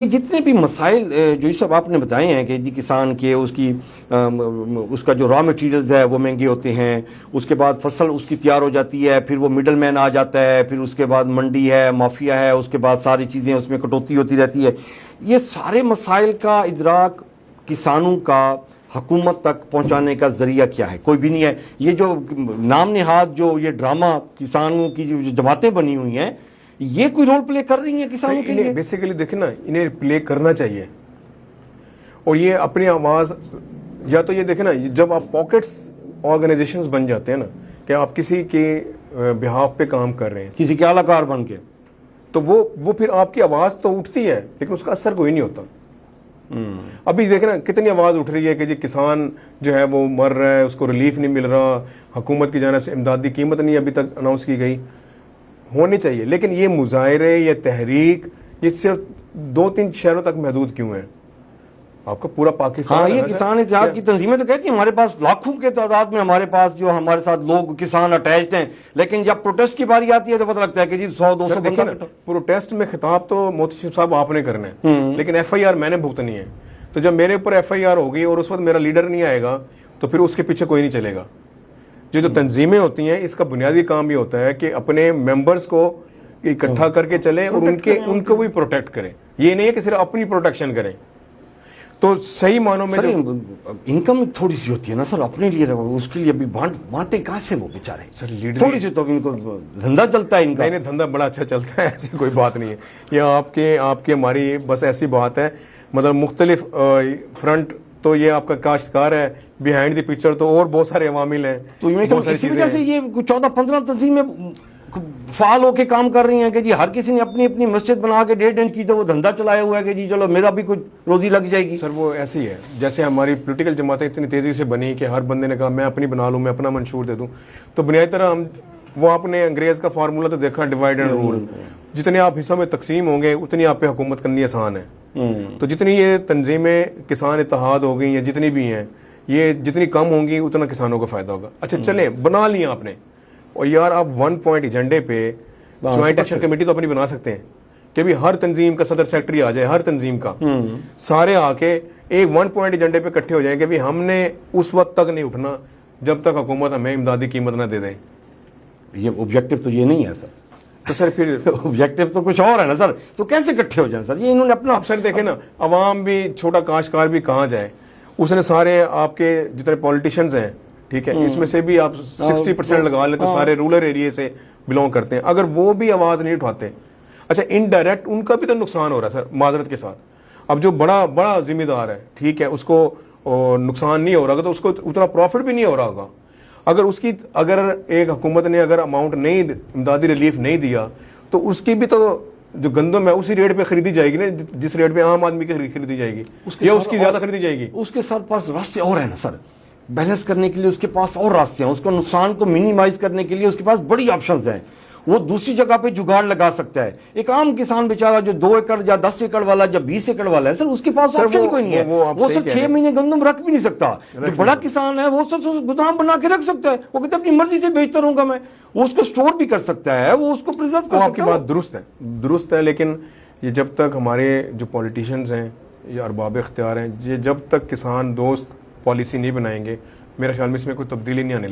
جتنے بھی مسائل جو یہ سب آپ نے بتائے ہیں کہ جی کسان کے اس کا جو را مٹیریلز ہے وہ مہنگے ہوتے ہیں، اس کے بعد فصل اس کی تیار ہو جاتی ہے، پھر وہ مڈل مین آ جاتا ہے، پھر اس کے بعد منڈی ہے، مافیا ہے، اس کے بعد ساری چیزیں اس میں کٹوتی ہوتی رہتی ہے. یہ سارے مسائل کا ادراک کسانوں کا حکومت تک پہنچانے کا ذریعہ کیا ہے؟ کوئی بھی نہیں ہے. یہ جو نام نہاد جو یہ ڈرامہ کسانوں کی جو جماعتیں بنی ہوئی ہیں، یہ کوئی رول پلے کر رہی ہیں کسانوں کے لیے؟ بیسیکلی دیکھیں نا، انہیں پلے کرنا چاہیے. اور یہ اپنی آواز، یا تو یہ دیکھیں نا، جب آپ پاکٹس آرگنائزیشنز بن جاتے ہیں نا، کہ آپ کسی کے بہاف پہ کام کر رہے ہیں، کسی کے اعلی کار بن کے، تو وہ پھر آپ کی آواز تو اٹھتی ہے لیکن اس کا اثر کوئی نہیں ہوتا. ابھی دیکھیں نا کتنی آواز اٹھ رہی ہے کہ جی کسان جو ہے وہ مر رہا ہے، اس کو ریلیف نہیں مل رہا، حکومت کی جانب سے امدادی قیمت نہیں ابھی تک اناؤنس کی گئی. ہونی چاہیے، لیکن یہ مظاہرے یا تحریک یہ صرف 2-3 شہروں تک محدود کیوں ہیں؟ آپ کا پورا پاکستان. ہاں، یہ کسان اتحاد کی تنظیمیں تو کہتی ہیں ہمارے پاس لاکھوں کے تعداد میں ہمارے پاس جو ہمارے ساتھ لوگ کسان اٹیچڈ ہیں، لیکن جب پروٹیسٹ کی باری آتی ہے تو پتہ لگتا ہے کہ جی 100-200 بندہ. پروٹیسٹ میں خطاب تو محتشم صاحب آپ نے کرنا ہے، لیکن ایف آئی آر میں نے بھگتنی ہے. تو جب میرے اوپر ایف آئی آر ہوگی اور اس وقت میرا لیڈر نہیں آئے گا تو پھر اس کے پیچھے کوئی نہیں چلے گا. جو تنظیمیں ہوتی ہیں اس کا بنیادی کام یہ ہوتا ہے کہ اپنے ممبرز کو اکٹھا کر کے چلیں اور ان کو بھی پروٹیکٹ کریں. یہ نہیں ہے کہ صرف اپنی پروٹیکشن کریں. تو صحیح معنوں میں انکم تھوڑی سی ہوتی ہے نا سر اپنے لیے، اس کے لیے ابھی بانٹے کہاں سے وہ بیچارے؟ سر لیڈر تھوڑی سی تو ان کو دھندا چلتا ہے ان کا. نہیں، دھندا بڑا اچھا چلتا ہے، ایسی کوئی بات نہیں ہے. یہ آپ کی ہماری بس ایسی بات ہے، مطلب مختلف فرنٹ. تو یہ آپ کا کاشتکار ہے، بیہائنڈ دی پکچر تو اور بہت سارے عوامل ہیں. تو اسی وجہ سے یہ 14-15 تنظیمیں فعال ہو کے کام کر رہی ہیں کہ جی ہر کسی نے اپنی اپنی مسجد بنا کے 1.5 انچ کی تو وہ دھندا چلایا ہوا ہے کہ جی چلو میرا بھی کچھ روزی لگ جائے گی. سر وہ ایسے ہی ہے جیسے ہماری پولیٹیکل جماعتیں اتنی تیزی سے بنی کہ ہر بندے نے کہا میں اپنی بنا لوں، میں اپنا منشور دے دوں. تو بنیادی طرح وہ آپ نے انگریز کا فارمولہ تو دیکھا، ڈیوائڈ اینڈ رول. جتنے آپ حصوں میں تقسیم ہوں گے اتنی آپ پہ حکومت کرنی آسان ہے. تو جتنی یہ تنظیمیں کسان اتحاد ہو گئی یا جتنی بھی ہیں، یہ جتنی کم ہوں گی اتنا کسانوں کو فائدہ ہوگا. اچھا چلیں، بنا لیا آپ نے، اور یار آپ 1 پوائنٹ ایجنڈے پہ جوائنٹ ایکشن کمیٹی تو اپنی بنا سکتے ہیں کہ بھی ہر تنظیم کا صدر سیکٹری آ جائے، ہر تنظیم کا سارے آ کے ایک 1 پوائنٹ ایجنڈے پہ اکٹھے ہو جائیں کہ بھی ہم نے اس وقت تک نہیں اٹھنا جب تک حکومت ہمیں امدادی قیمت نہ دے دیں. یہ آبجیکٹو تو یہ نہیں ہے سر. تو سر پھر آبجیکٹو تو کچھ اور ہے نا سر. تو کیسے اکٹھے ہو جائیں سر؟ یہ انہوں نے اپنا. آپ سر دیکھیں نا، عوام بھی، چھوٹا کاشتکار بھی کہاں جائے؟ اس نے سارے آپ کے جتنے پولیٹیشنز ہیں، ٹھیک ہے، اس میں سے بھی آپ 60% لگا لیں تو سارے رورل ایریے سے بلونگ کرتے ہیں. اگر وہ بھی آواز نہیں اٹھاتے، اچھا انڈائریکٹ ان کا بھی تو نقصان ہو رہا ہے سر، معذرت کے ساتھ. اب جو بڑا ذمہ دار ہے، ٹھیک ہے، اس کو نقصان نہیں ہو رہا تو اس کو اتنا پروفٹ بھی نہیں ہو رہا ہوگا. اگر ایک حکومت نے اگر اماؤنٹ نہیں، امدادی ریلیف نہیں دیا تو اس کی بھی تو جو گندم ہے اسی ریٹ پہ خریدی جائے گی نا جس ریٹ پہ عام آدمی کی خریدی جائے گی، یا اس کی زیادہ خریدی جائے گی. اس کے ساتھ پاس راستے اور ہیں نا سر، بیلنس کرنے کے لیے اس کے پاس اور راستے ہیں. اس کو نقصان کو منیمائز کرنے کے لیے اس کے پاس بڑی آپشنز ہیں. وہ دوسری جگہ پہ جگاڑ لگا سکتا ہے. ایک عام کسان بیچارہ جو 2 ایکڑ یا 10 ایکڑ والا یا 20 ایکڑ والا ہے سر، اس کے پاس آپشن کوئی نہیں ہے. وہ سر 6 مہینے گندم رکھ بھی نہیں سکتا. جو بڑا کسان ہے وہ سر گودام بنا کے رکھ سکتا ہے، وہ کہتا ہے اپنی مرضی سے بیچتا رہوں گا میں. وہ اس کو سٹور بھی کر سکتا ہے، وہ اس کو پریزرو کر سکتا ہے. آپ کی بات درست ہے، لیکن یہ جب تک ہمارے جو پولیٹیشنز ہیں یا ارباب اختیار ہیں، یہ جب تک کسان دوست پالیسی نہیں بنائیں گے، میرے خیال میں اس میں کوئی تبدیلی نہیں آنے لگی.